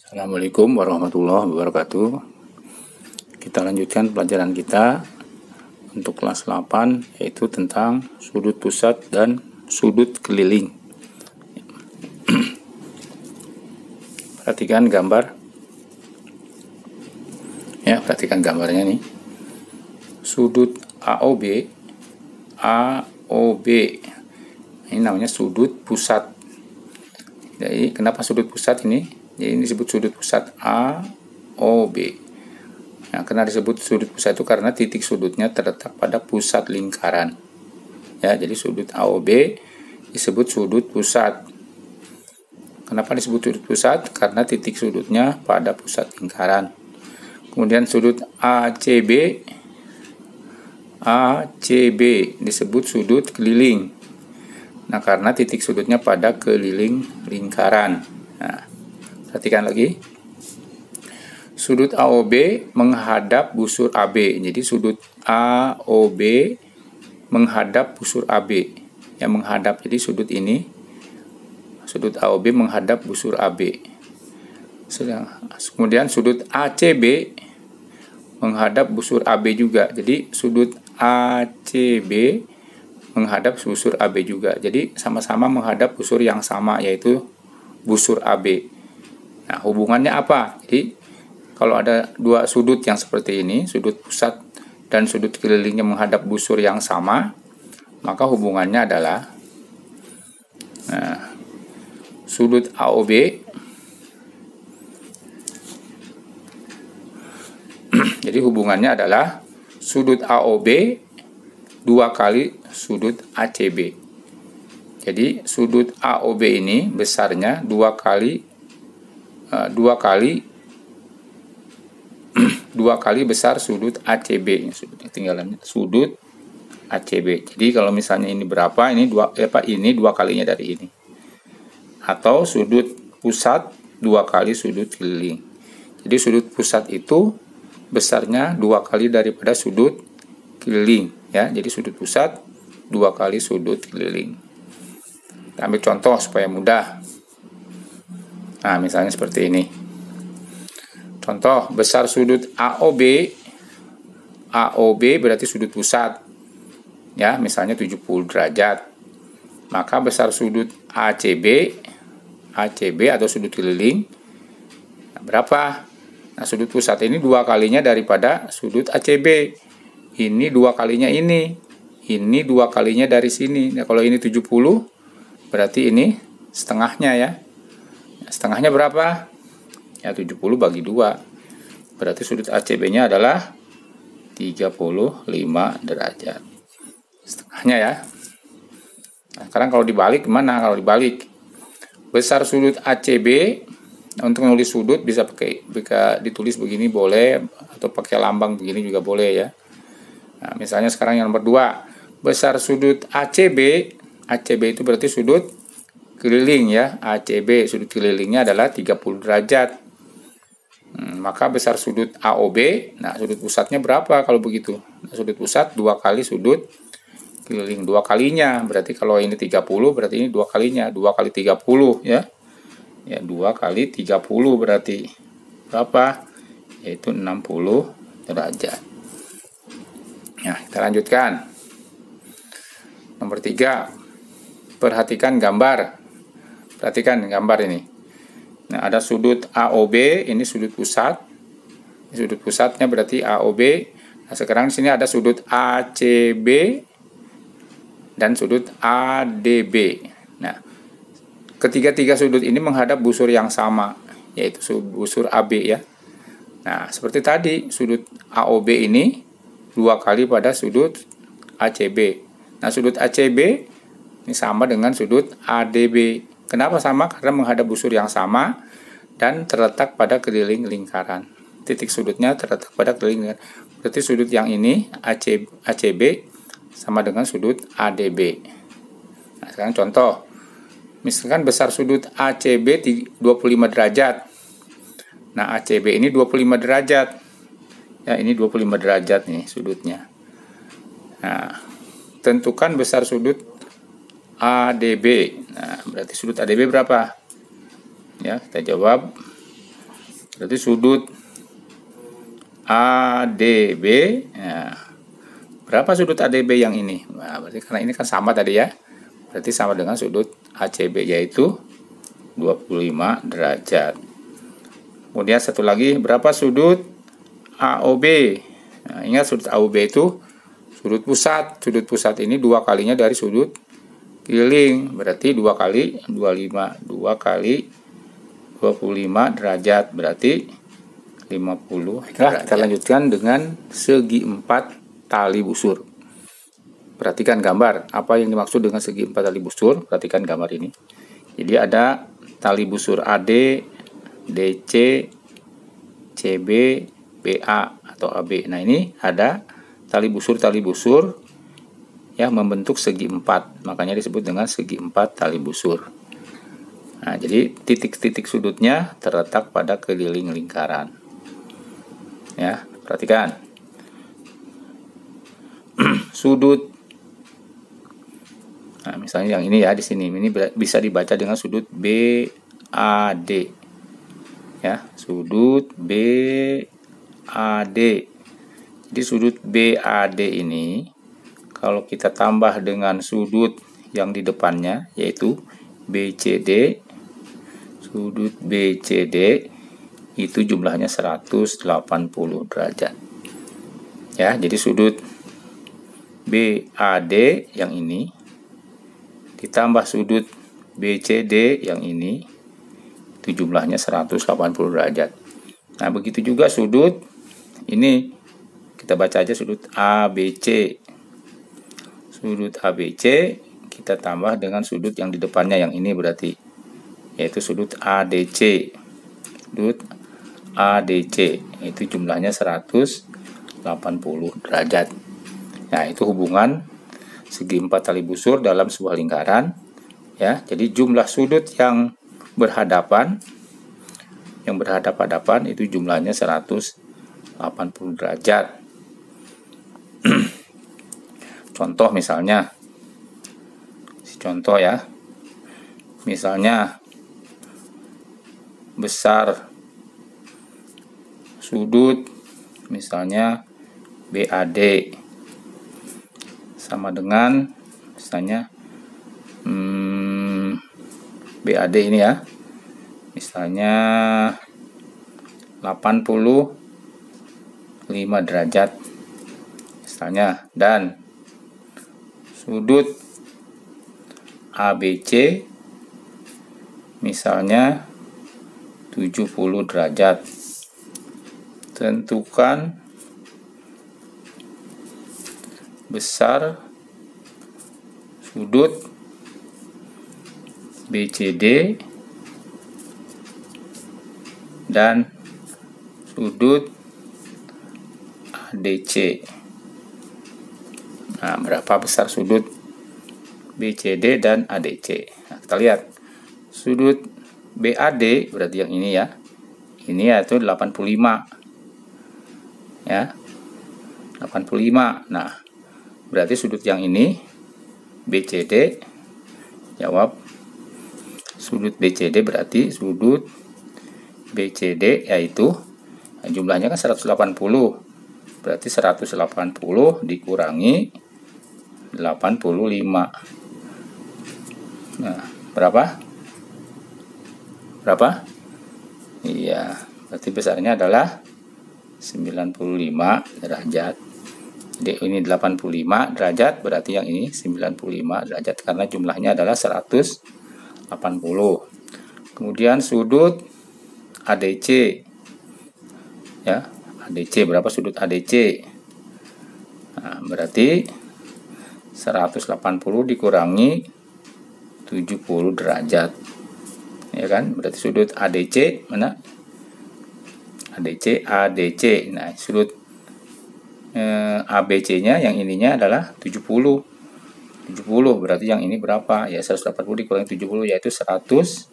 Assalamualaikum warahmatullahi wabarakatuh. Kita lanjutkan pelajaran kita untuk kelas 8, yaitu tentang sudut pusat dan sudut keliling. Perhatikan gambar. Ya, perhatikan gambarnya nih. Sudut AOB. Ini namanya sudut pusat. Jadi kenapa sudut pusat ini? Jadi ini disebut sudut pusat AOB. Nah, karena disebut sudut pusat itu karena titik sudutnya terletak pada pusat lingkaran. Ya, jadi sudut AOB disebut sudut pusat. Kenapa disebut sudut pusat? Karena titik sudutnya pada pusat lingkaran. Kemudian sudut ACB disebut sudut keliling. Nah, karena titik sudutnya pada keliling lingkaran. Nah, perhatikan lagi. Sudut AOB menghadap busur AB. Jadi sudut AOB menghadap busur AB. Yang menghadap, jadi sudut ini, sudut AOB menghadap busur AB. Kemudian sudut ACB menghadap busur AB juga. Jadi sudut ACB menghadap busur AB juga. Jadi sama-sama menghadap busur yang sama, yaitu busur AB. Nah, hubungannya apa? Jadi kalau ada dua sudut yang seperti ini, sudut pusat dan sudut kelilingnya menghadap busur yang sama, maka hubungannya adalah sudut AOB. Jadi hubungannya adalah sudut AOB 2 kali sudut ACB. Jadi sudut AOB ini besarnya 2 kali besar sudut ACB. Ketinggalan sudut ACB. Jadi kalau misalnya ini berapa? Ini 2 kalinya dari ini. Atau sudut pusat 2 kali sudut keliling. Jadi sudut pusat itu besarnya 2 kali daripada sudut keliling, ya. Jadi sudut pusat 2 kali sudut keliling. Kita ambil contoh supaya mudah. Nah, misalnya seperti ini. Contoh, besar sudut AOB berarti sudut pusat. Ya, misalnya 70 derajat. Maka besar sudut ACB atau sudut keliling berapa? Nah, sudut pusat ini 2 kalinya daripada sudut ACB. Ini 2 kalinya ini. Ini 2 kalinya dari sini. Nah, kalau ini 70, berarti ini setengahnya ya. Setengahnya berapa? Ya, 70 bagi 2. Berarti sudut ACB-nya adalah 35 derajat. Setengahnya ya. Nah, sekarang kalau dibalik gimana? Kalau dibalik, besar sudut ACB, untuk menulis sudut bisa ditulis begini boleh, atau pakai lambang begini juga boleh ya. Nah, misalnya sekarang yang nomor 2, besar sudut ACB itu berarti sudut keliling ya. ACB sudut kelilingnya adalah 30 derajat. Maka besar sudut AOB, nah sudut pusatnya berapa kalau begitu? Nah, sudut pusat 2 kali sudut keliling, 2 kalinya. Berarti kalau ini 30, berarti ini 2 kalinya, 2 kali 30 ya. Ya, 2 kali 30 berarti berapa? Yaitu 60 derajat. Nah, kita lanjutkan. Nomor 3. Perhatikan gambar. Perhatikan gambar ini. Nah, ada sudut AOB, ini sudut pusat. Ini sudut pusatnya berarti AOB. Nah, sekarang di sini ada sudut ACB dan sudut ADB. Nah, ketiga-tiga sudut ini menghadap busur yang sama, yaitu busur AB ya. Nah, seperti tadi, sudut AOB ini 2 kali pada sudut ACB. Nah, sudut ACB ini sama dengan sudut ADB. Kenapa sama? Karena menghadap busur yang sama dan terletak pada keliling lingkaran. Titik sudutnya terletak pada keliling lingkaran. Berarti sudut yang ini ACB sama dengan sudut ADB. Nah, sekarang contoh. Misalkan besar sudut ACB 25 derajat. Nah, ACB ini 25 derajat. Ya, ini 25 derajat nih sudutnya. Nah, tentukan besar sudut ADB. Nah, berarti sudut ADB berapa? Ya, kita jawab Berarti sudut ADB, nah, berapa sudut ADB yang ini? Nah, berarti karena ini kan sama tadi ya, berarti sama dengan sudut ACB, yaitu 25 derajat. Kemudian satu lagi, berapa sudut AOB? Nah, ingat sudut AOB itu sudut pusat. Sudut pusat ini 2 kalinya dari sudut keliling, berarti 2 kali 25, 2 kali 25 derajat, berarti 50 derajat. Kita lanjutkan dengan segi 4 tali busur. Perhatikan gambar, apa yang dimaksud dengan segi 4 tali busur? Perhatikan gambar ini. Jadi ada tali busur AD, DC, CB, BA atau AB. Nah, ini ada tali busur yang membentuk segi 4. Makanya disebut dengan segi 4 tali busur. Nah, jadi titik-titik sudutnya terletak pada keliling lingkaran. Ya, perhatikan. Sudut, nah misalnya yang ini ya, di sini ini bisa dibaca dengan sudut BAD, ya, sudut BAD. Jadi sudut BAD ini kalau kita tambah dengan sudut yang di depannya, yaitu BCD, sudut BCD itu jumlahnya 180 derajat. Ya, jadi sudut BAD yang ini ditambah sudut BCD yang ini itu jumlahnya 180 derajat. Nah, begitu juga sudut ini, kita baca aja sudut ABC. Sudut ABC kita tambah dengan sudut yang di depannya yang ini, berarti yaitu sudut ADC. Sudut ADC itu jumlahnya 180 derajat. Nah, itu hubungan segi 4 tali busur dalam sebuah lingkaran, ya. Jadi jumlah sudut yang berhadapan itu jumlahnya 180 derajat. Contoh misalnya, contoh ya. Misalnya besar sudut misalnya BAD sama dengan misalnya BAD ini ya, misalnya 85 derajat misalnya, dan sudut ABC misalnya 70 derajat. Tentukan besar sudut BCD dan sudut ADC. Nah, berapa besar sudut BCD dan ADC? Nah, kita lihat sudut BAD berarti yang ini ya. Ini yaitu 85. Ya. 85. Nah, berarti sudut yang ini BCD, jawab sudut BCD, berarti sudut BCD yaitu jumlahnya kan 180, berarti 180 dikurangi 85. Nah, berapa? Iya, berarti besarnya adalah 95 derajat. Jadi ini 85 derajat, berarti yang ini 95 derajat karena jumlahnya adalah 180. Kemudian sudut ADC. Ya, ADC berapa sudut ADC? Nah, berarti 180 dikurangi 70 derajat. Ya kan? Berarti sudut ADC mana? ADC. Nah, sudut ABC-nya yang ininya adalah 70. Berarti yang ini berapa? Ya 180 dikurangi 70 yaitu 110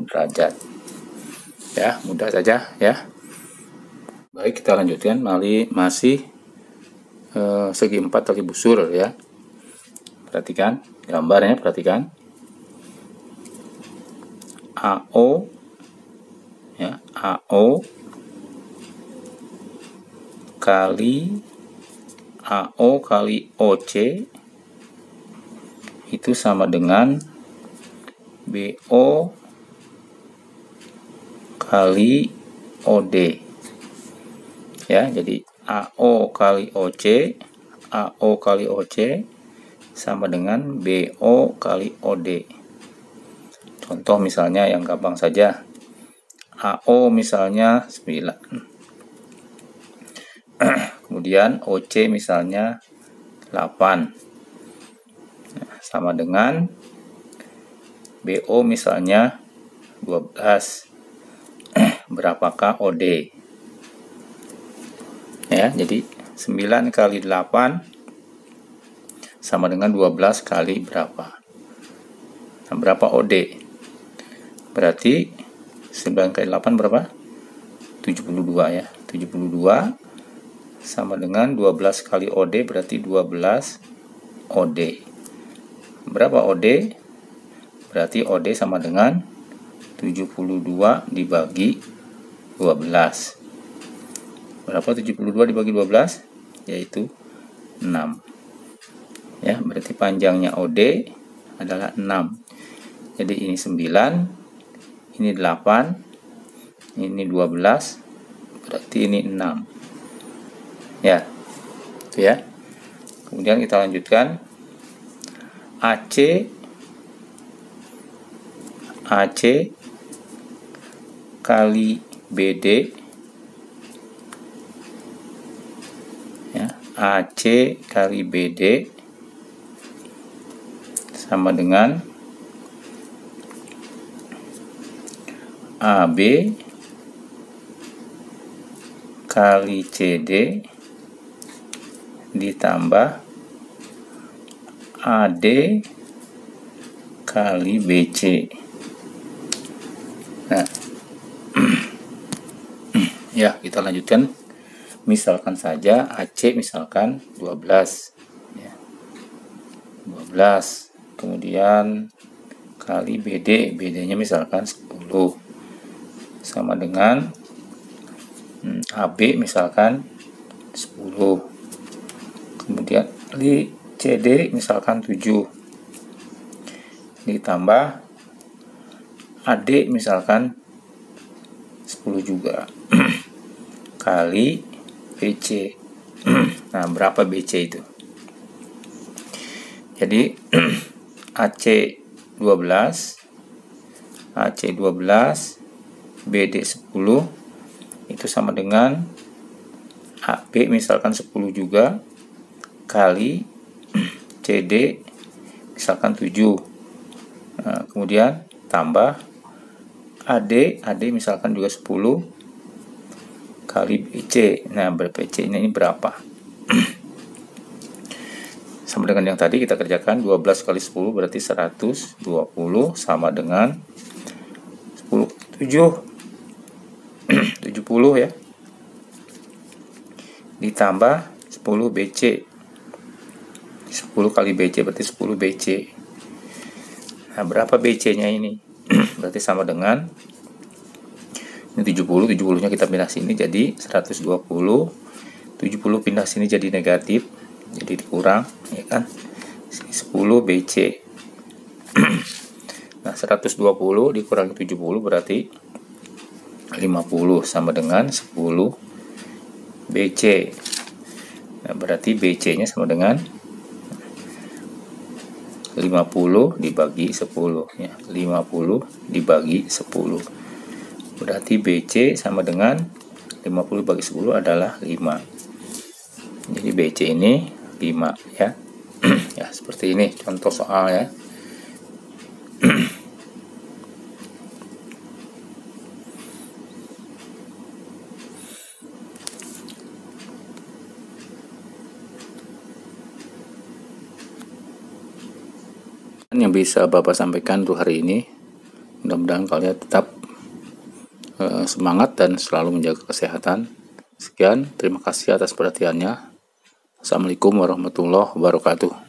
derajat. Ya, mudah saja ya. Baik, kita lanjutkan masih segi 4 tali busur ya. Perhatikan gambarnya, perhatikan. AO ya, AO kali OC itu sama dengan BO kali OD. Ya, jadi AO kali OC sama dengan BO kali OD. Contoh misalnya yang gampang saja. AO misalnya 9. Kemudian OC misalnya 8. Nah, sama dengan BO misalnya 12. Berapakah OD? Ya, jadi 9 kali 8 sama dengan 12 kali berapa? Nah, berapa OD? Berarti 9 kali 8 berapa? 72 ya. 72 sama dengan 12 kali OD berarti 12 OD. Berapa OD? Berarti OD sama dengan 72 dibagi 12. Berapa 72 dibagi 12? Yaitu 6. Ya, berarti panjangnya OD adalah 6. Jadi ini 9, ini 8, ini 12, berarti ini 6. Ya. Itu ya. Kemudian kita lanjutkan. AC kali BD, ya, AC kali BD sama dengan AB kali CD ditambah AD kali BC. Nah, ya, kita lanjutkan. Misalkan saja AC misalkan 12, ya, 12. Kemudian kali BD, BD-nya misalkan 10, sama dengan AB misalkan 10. Kemudian kali CD misalkan 7, ditambah AD misalkan 10 juga kali BC. Nah, berapa BC itu? Jadi AC 12, BD 10 itu sama dengan AB misalkan 10 juga kali CD misalkan 7. Nah, kemudian tambah AD misalkan juga 10 kali BC. Nah, BC ini berapa? Sama dengan yang tadi kita kerjakan, 12 kali 10 berarti 120 sama dengan 10 7 70 ya. Ditambah 10 BC. 10 kali BC berarti 10 BC. Nah, berapa BC-nya ini? Berarti sama dengan ini 70, 70-nya kita pindah sini jadi 120. 70 pindah sini jadi negatif. Jadi dikurang, ya kan? 10 BC. Nah, 120 dikurangi 70 berarti 50 sama dengan 10 BC. Nah, berarti BC-nya sama dengan 50 dibagi 10 ya. 50 dibagi 10. Berarti BC sama dengan 50 bagi 10 adalah 5. Jadi BC ini 5 ya. Ya, seperti ini contoh soal ya. Yang bisa Bapak sampaikan untuk hari ini, mudah-mudahan kalian tetap semangat dan selalu menjaga kesehatan. Sekian, terima kasih atas perhatiannya. Assalamualaikum warahmatullahi wabarakatuh.